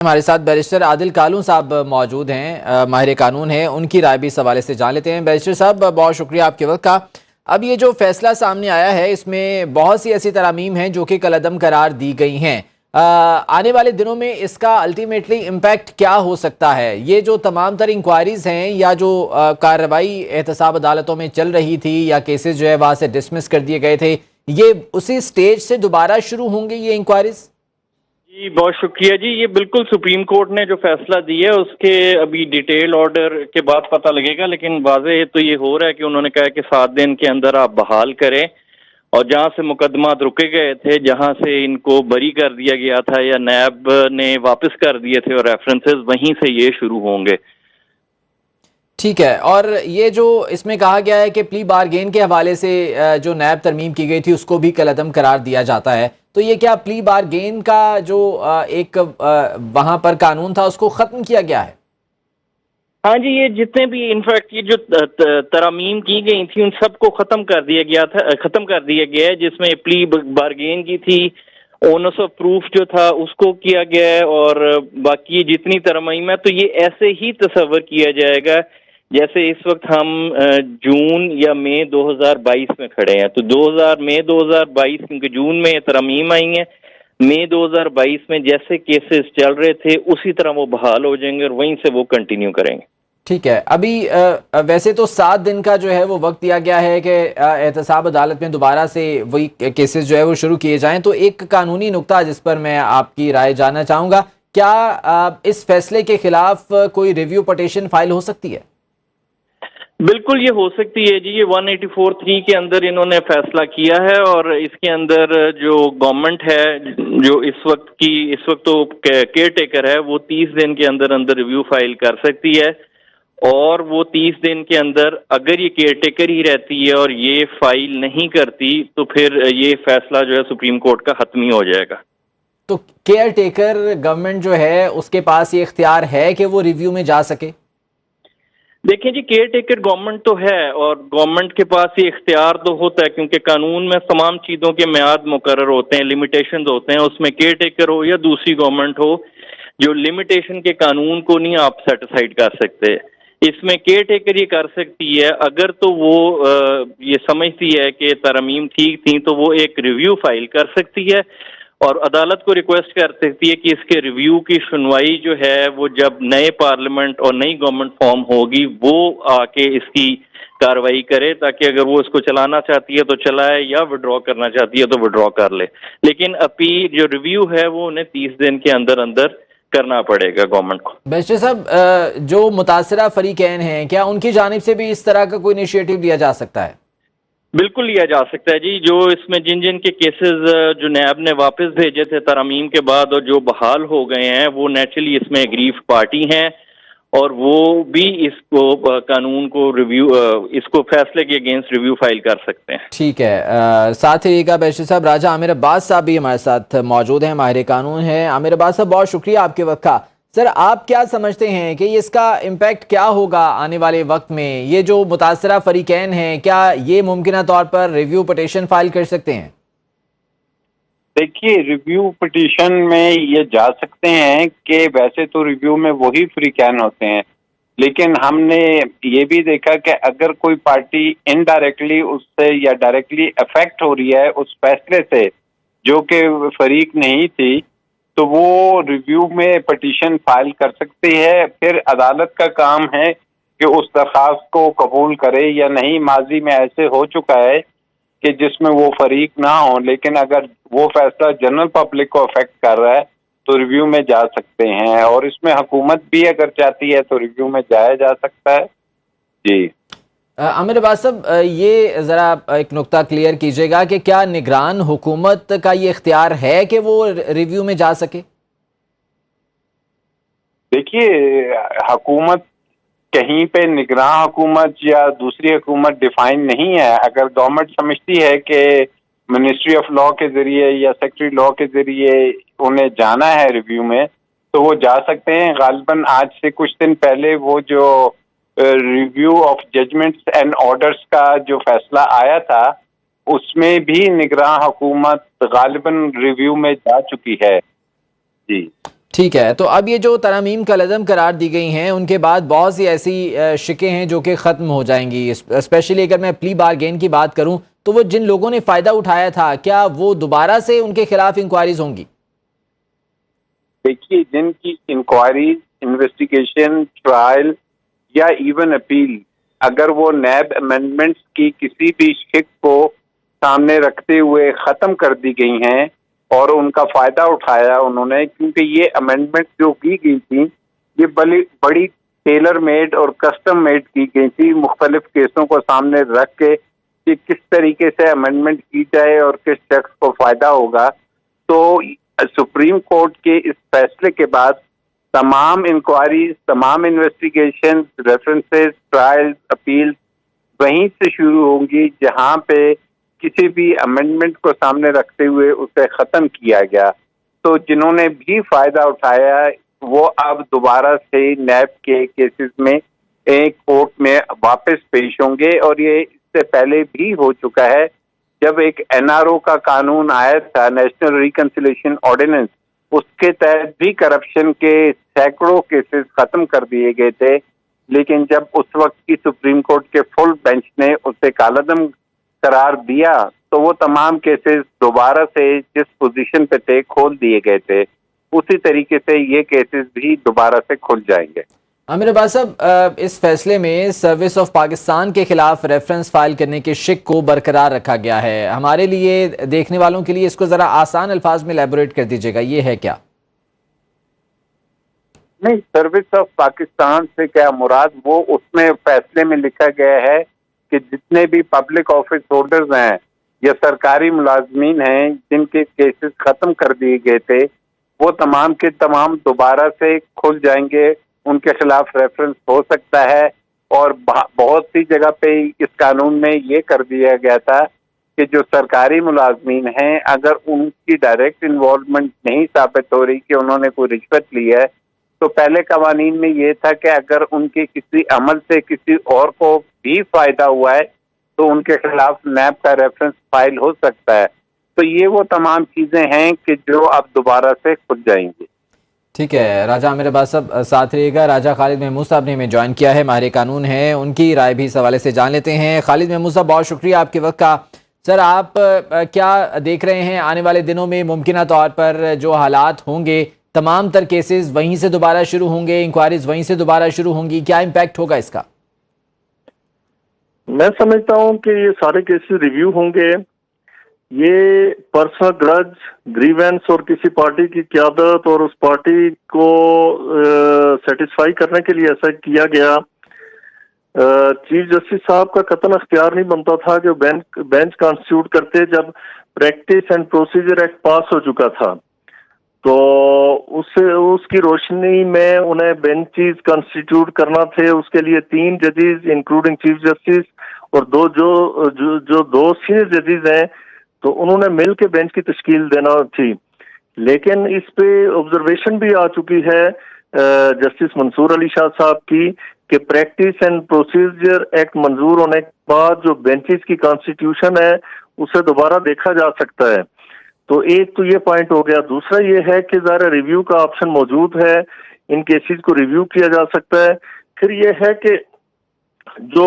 ہمارے ساتھ بیرسٹر عادل کالوں صاحب موجود ہیں، ماہر قانون ہیں، ان کی رائے بھی اس حوالے سے جان لیتے ہیں۔ بیرسٹر صاحب بہت شکریہ آپ کے وقت کا۔ اب یہ جو فیصلہ سامنے آیا ہے اس میں بہت سی ایسی ترامیم ہیں جو کہ کالعدم قرار دی گئی ہیں، آنے والے دنوں میں اس کا الٹیمیٹلی امپیکٹ کیا ہو سکتا ہے؟ یہ جو تمام تر انکوائریز ہیں یا جو کارروائی احتساب عدالتوں میں چل رہی تھی یا کیسز جو ہے وہاں سے ڈسمس کر دیے گئے تھے، یہ اسی سٹیج سے دوبارہ شروع ہوں گے یہ انکوائریز؟ جی بہت شکریہ جی، یہ بالکل سپریم کورٹ نے جو فیصلہ دیا ہے اس کے ابھی ڈیٹیل آرڈر کے بعد پتہ لگے گا، لیکن واضح تو یہ ہو رہا ہے کہ انہوں نے کہا کہ 7 دن کے اندر آپ بحال کریں، اور جہاں سے مقدمات رکے گئے تھے، جہاں سے ان کو بری کر دیا گیا تھا یا نیب نے واپس کر دیے تھے اور ریفرنسز، وہیں سے یہ شروع ہوں گے۔ ٹھیک ہے، اور یہ جو اس میں کہا گیا ہے کہ پلی بارگین کے حوالے سے جو نیب ترمیم کی گئی تھی اس کو بھی کالعدم قرار دیا جاتا ہے، تو یہ کیا پلی بارگین کا جو ایک وہاں پر قانون تھا اس کو ختم کیا گیا ہے؟ ہاں جی، یہ جتنے بھی انفیکٹ یہ جو ترامیم کی گئی تھی ان سب کو ختم کر دیا گیا ہے، جس میں پلی بارگین کی تھی، اونس آف پروف جو تھا اس کو کیا گیا ہے، اور باقی جتنی ترامیم ہے تو یہ ایسے ہی تصور کیا جائے گا جیسے اس وقت ہم جون یا مئی 2022 میں کھڑے ہیں۔ تو مئی 2022 کیونکہ جون میں یہ ترامیم آئی ہیں، مئی 2022 میں جیسے کیسز چل رہے تھے اسی طرح وہ بحال ہو جائیں گے اور وہیں سے وہ کنٹینیو کریں گے۔ ٹھیک ہے، ابھی ویسے تو 7 دن کا جو ہے وہ وقت دیا گیا ہے کہ احتساب عدالت میں دوبارہ سے وہی کیسز جو ہے وہ شروع کیے جائیں، تو ایک قانونی نقطہ جس پر میں آپ کی رائے جاننا چاہوں گا، کیا اس فیصلے کے خلاف کوئی ریویو پٹیشن فائل ہو سکتی ہے؟ بالکل یہ ہو سکتی ہے جی، یہ 184(3) کے اندر انہوں نے فیصلہ کیا ہے، اور اس کے اندر جو گورنمنٹ ہے جو اس وقت تو کیئر ٹیکر ہے، وہ 30 دن کے اندر ریویو فائل کر سکتی ہے، اور وہ 30 دن کے اندر اگر یہ کیئر ٹیکر ہی رہتی ہے اور یہ فائل نہیں کرتی تو پھر یہ فیصلہ جو ہے سپریم کورٹ کا حتمی ہو جائے گا۔ تو کیئر ٹیکر گورنمنٹ جو ہے اس کے پاس یہ اختیار ہے کہ وہ ریویو میں جا سکے؟ دیکھیں جی، کیئر ٹیکر گورنمنٹ تو ہے، اور گورنمنٹ کے پاس یہ اختیار تو ہوتا ہے کیونکہ قانون میں تمام چیزوں کے میعاد مقرر ہوتے ہیں، لمیٹیشنز ہوتے ہیں، اس میں کیئر ٹیکر ہو یا دوسری گورنمنٹ ہو، جو لمیٹیشن کے قانون کو نہیں آپ سیٹسفائیڈ کر سکتے۔ اس میں کیئر ٹیکر یہ کر سکتی ہے اگر تو وہ یہ سمجھتی ہے کہ ترامیم ٹھیک تھیں تو وہ ایک ریویو فائل کر سکتی ہے، اور عدالت کو ریکویسٹ کر سکتی ہے کہ اس کے ریویو کی سنوائی جو ہے وہ جب نئے پارلیمنٹ اور نئی گورنمنٹ فارم ہوگی وہ آ کے اس کی کارروائی کرے، تاکہ اگر وہ اس کو چلانا چاہتی ہے تو چلائے یا وڈرا کرنا چاہتی ہے تو وڈرا کر لے، لیکن اپیل جو ریویو ہے وہ انہیں 30 دن کے اندر کرنا پڑے گا گورنمنٹ کو۔ بیرسٹر صاحب، جو متاثرہ فریقین ہیں کیا ان کی جانب سے بھی اس طرح کا کوئی انیشیٹو لیا جا سکتا ہے؟ بالکل لیا جا سکتا ہے جی، جو اس میں جن کے کیسز جو نیب نے واپس بھیجے تھے ترامیم کے بعد اور جو بحال ہو گئے ہیں وہ نیچرلی اس میں اگریو پارٹی ہیں، اور وہ بھی اس کو قانون کو اس کو فیصلے کے اگینسٹ ریویو فائل کر سکتے ہیں۔ ٹھیک ہے، ساتھ ہی کا بیرسٹر صاحب راجہ عامر عباس صاحب بھی ہمارے ساتھ موجود ہیں، ماہر قانون ہیں۔ عامر عباس صاحب بہت شکریہ آپ کے وقت کا۔ سر، آپ کیا سمجھتے ہیں کہ اس کا امپیکٹ کیا ہوگا آنے والے وقت میں؟ یہ جو متاثرہ فریقین ہیں کیا یہ ممکنہ طور پر ریویو پٹیشن فائل کر سکتے ہیں؟ دیکھیے، ریویو پٹیشن میں یہ جا سکتے ہیں کہ ویسے تو ریویو میں وہی فریقین ہوتے ہیں، لیکن ہم نے یہ بھی دیکھا کہ اگر کوئی پارٹی انڈائریکٹلی اس سے یا ڈائریکٹلی افیکٹ ہو رہی ہے اس فیصلے سے جو کہ فریق نہیں تھی، تو وہ ریویو میں پٹیشن فائل کر سکتی ہے۔ پھر عدالت کا کام ہے کہ اس درخواست کو قبول کرے یا نہیں۔ ماضی میں ایسے ہو چکا ہے کہ جس میں وہ فریق نہ ہو، لیکن اگر وہ فیصلہ جنرل پبلک کو افیکٹ کر رہا ہے تو ریویو میں جا سکتے ہیں، اور اس میں حکومت بھی اگر چاہتی ہے تو ریویو میں جایا جا سکتا ہے۔ جی عامر عباس صاحب، یہ ذرا ایک نقطہ کلیئر کیجیے گا کہ کیا نگران حکومت کا یہ اختیار ہے کہ وہ ریویو میں جا سکے؟ دیکھیے، حکومت کہیں پہ نگراں حکومت یا دوسری حکومت ڈیفائن نہیں ہے۔ اگر گورنمنٹ سمجھتی ہے کہ منسٹری آف لا کے ذریعے یا سیکٹری لا کے ذریعے انہیں جانا ہے ریویو میں تو وہ جا سکتے ہیں۔ غالباً آج سے کچھ دن پہلے وہ جو review of judgments and orders کا جو فیصلہ آیا تھا اس میں بھی نگراں حکومت غالباً ریویو میں جا چکی ہے۔ جی ٹھیک ہے، تو اب یہ جو ترامیم کالعدم قرار دی گئی ہیں ان کے بعد بہت سی ایسی شکیں ہیں جو کہ ختم ہو جائیں گی، اسپیشلی اگر میں پلی بارگین کی بات کروں تو وہ جن لوگوں نے فائدہ اٹھایا تھا کیا وہ دوبارہ سے ان کے خلاف انکوائریز ہوں گی؟ دیکھیے، جن کی انکوائریز، انویسٹیگیشن، ٹرائل یا ایون اپیل اگر وہ نیب امینڈمنٹس کی کسی بھی شک کو سامنے رکھتے ہوئے ختم کر دی گئی ہیں اور ان کا فائدہ اٹھایا انہوں نے، کیونکہ یہ امینڈمنٹ جو کی گئی تھی یہ بڑی ٹیلر میڈ اور کسٹم میڈ کی گئی تھی، مختلف کیسوں کو سامنے رکھ کے کہ کس طریقے سے امینڈمنٹ کی جائے اور کس شخص کو فائدہ ہوگا. تو سپریم کورٹ کے اس فیصلے کے بعد تمام انکوائریز، تمام انویسٹیگیشن، ریفرنسز، ٹرائل، اپیل وہیں سے شروع ہوں گی جہاں پہ کسی بھی امینڈمنٹ کو سامنے رکھتے ہوئے اسے ختم کیا گیا. تو جنہوں نے بھی فائدہ اٹھایا وہ اب دوبارہ سے نیب کے کیسز میں ایک کورٹ میں واپس پیش ہوں گے، اور یہ اس سے پہلے بھی ہو چکا ہے جب ایک NRO کا قانون آیا تھا، نیشنل ریکنسیلیشن آرڈیننس، اس کے تحت بھی کرپشن کے سینکڑوں کیسز ختم کر دیے گئے تھے، لیکن جب اس وقت کی سپریم کورٹ کے فل بینچ نے اسے کالعدم قرار دیا تو وہ تمام کیسز دوبارہ سے جس پوزیشن پہ تھے کھول دیے گئے تھے. اسی طریقے سے یہ کیسز بھی دوبارہ سے کھل جائیں گے. عامر عباس صاحب، اس فیصلے میں سروس آف پاکستان کے خلاف ریفرنس فائل کرنے کے شک کو برقرار رکھا گیا ہے. ہمارے لیے، دیکھنے والوں کے لیے اس کو ذرا آسان الفاظ میں ایلیبوریٹ کر دیجیے گا، یہ ہے کیا؟ نہیں، سروس آف پاکستان سے کیا مراد، وہ اس میں فیصلے میں لکھا گیا ہے کہ جتنے بھی پبلک آفس ہولڈرز ہیں یا سرکاری ملازمین ہیں جن کے کیسز ختم کر دیے گئے تھے وہ تمام کے تمام دوبارہ سے کھل جائیں گے، ان کے خلاف ریفرنس ہو سکتا ہے. اور بہت سی جگہ پہ اس قانون میں یہ کر دیا گیا تھا کہ جو سرکاری ملازمین ہیں اگر ان کی ڈائریکٹ انوالومنٹ نہیں ثابت ہو رہی کہ انہوں نے کوئی رشوت لی ہے، تو پہلے قوانین میں یہ تھا کہ اگر ان کے کسی عمل سے کسی اور کو بھی فائدہ ہوا ہے تو ان کے خلاف نیب کا ریفرنس فائل ہو سکتا ہے. تو یہ وہ تمام چیزیں ہیں کہ جو اب دوبارہ سے کھل جائیں گی. ٹھیک ہے، راجہ عامر عباس صاحب ساتھ رہیے گا. راجہ خالد محمود صاحب نے ہمیں جوائن کیا ہے، ماہر قانون ہیں، ان کی رائے بھی اس حوالے سے جان لیتے ہیں. خالد محمود صاحب، بہت شکریہ آپ کے وقت کا. سر، آپ کیا دیکھ رہے ہیں آنے والے دنوں میں ممکنہ طور پر جو حالات ہوں گے، تمام تر کیسز وہیں سے دوبارہ شروع ہوں گے، انکوائریز وہیں سے دوبارہ شروع ہوں گی، کیا امپیکٹ ہوگا اس کا؟ میں سمجھتا ہوں کہ یہ سارے کیسز ریویو ہوں گے. یہ پرسنل گرج، گریونس اور کسی پارٹی کی قیادت اور اس پارٹی کو سیٹسفائی کرنے کے لیے ایسا کیا گیا. چیف جسٹس صاحب کا قطعاً اختیار نہیں بنتا تھا کہ بینچ کانسٹیٹیوٹ کرتے جب پریکٹس اینڈ پروسیجر ایکٹ پاس ہو چکا تھا. تو اس کی روشنی میں انہیں بینچز کانسٹیٹیوٹ کرنا تھے. اس کے لیے 3 ججز انکلوڈنگ چیف جسٹس اور دو سینئر ججز ہیں، تو انہوں نے مل کے بینچ کی تشکیل دینا تھی. لیکن اس پہ آبزرویشن بھی آ چکی ہے جسٹس منصور علی شاہ صاحب کی کہ پریکٹس اینڈ پروسیجر ایکٹ منظور ہونے کے بعد جو بینچز کی کانسٹیٹیوشن ہے اسے دوبارہ دیکھا جا سکتا ہے. تو ایک تو یہ پوائنٹ ہو گیا. دوسرا یہ ہے کہ ظاہر ریویو کا آپشن موجود ہے، ان کیسز کو ریویو کیا جا سکتا ہے. پھر یہ ہے کہ جو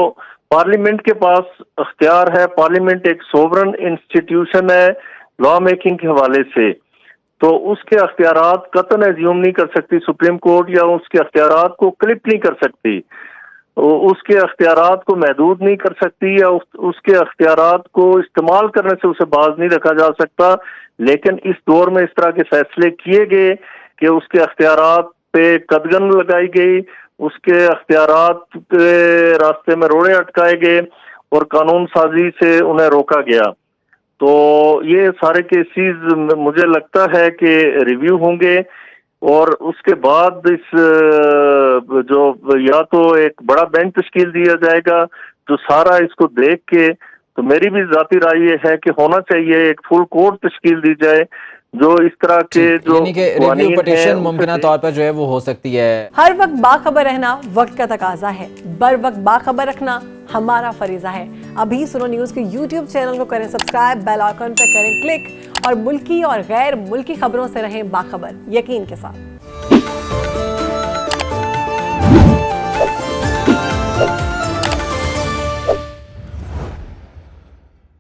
پارلیمنٹ کے پاس اختیار ہے، پارلیمنٹ ایک سوورن انسٹیٹیوشن ہے لا میکنگ کے حوالے سے، تو اس کے اختیارات قطعاً ایزیوم نہیں کر سکتی سپریم کورٹ، یا اس کے اختیارات کو کلپ نہیں کر سکتی، اس کے اختیارات کو محدود نہیں کر سکتی، یا اس کے اختیارات کو استعمال کرنے سے اسے باز نہیں رکھا جا سکتا. لیکن اس دور میں اس طرح کے فیصلے کیے گئے کہ اس کے اختیارات پہ قدغن لگائی گئی، اس کے اختیارات کے راستے میں روڑے اٹکائے گئے اور قانون سازی سے انہیں روکا گیا. تو یہ سارے کیسز مجھے لگتا ہے کہ ریویو ہوں گے، اور اس کے بعد اس جو یا تو ایک بڑا بینچ تشکیل دیا جائے گا جو سارا اس کو دیکھ کے، تو میری بھی ذاتی رائے یہ ہے کہ ہونا چاہیے ایک فل کورٹ تشکیل دی جائے جو اس طرح کے جو یعنی کہ ریویو پٹیشن ممکنہ طور پر جو ہے وہ ہو سکتی ہے. ہر وقت باخبر رہنا وقت کا تقاضا ہے، بر وقت باخبر رکھنا ہمارا فریضہ ہے. ابھی سنو نیوز کے یوٹیوب چینل کو کریں سبسکرائب، بیل آئیکن پہ کریں کلک، اور ملکی اور غیر ملکی خبروں سے رہیں باخبر یقین کے ساتھ.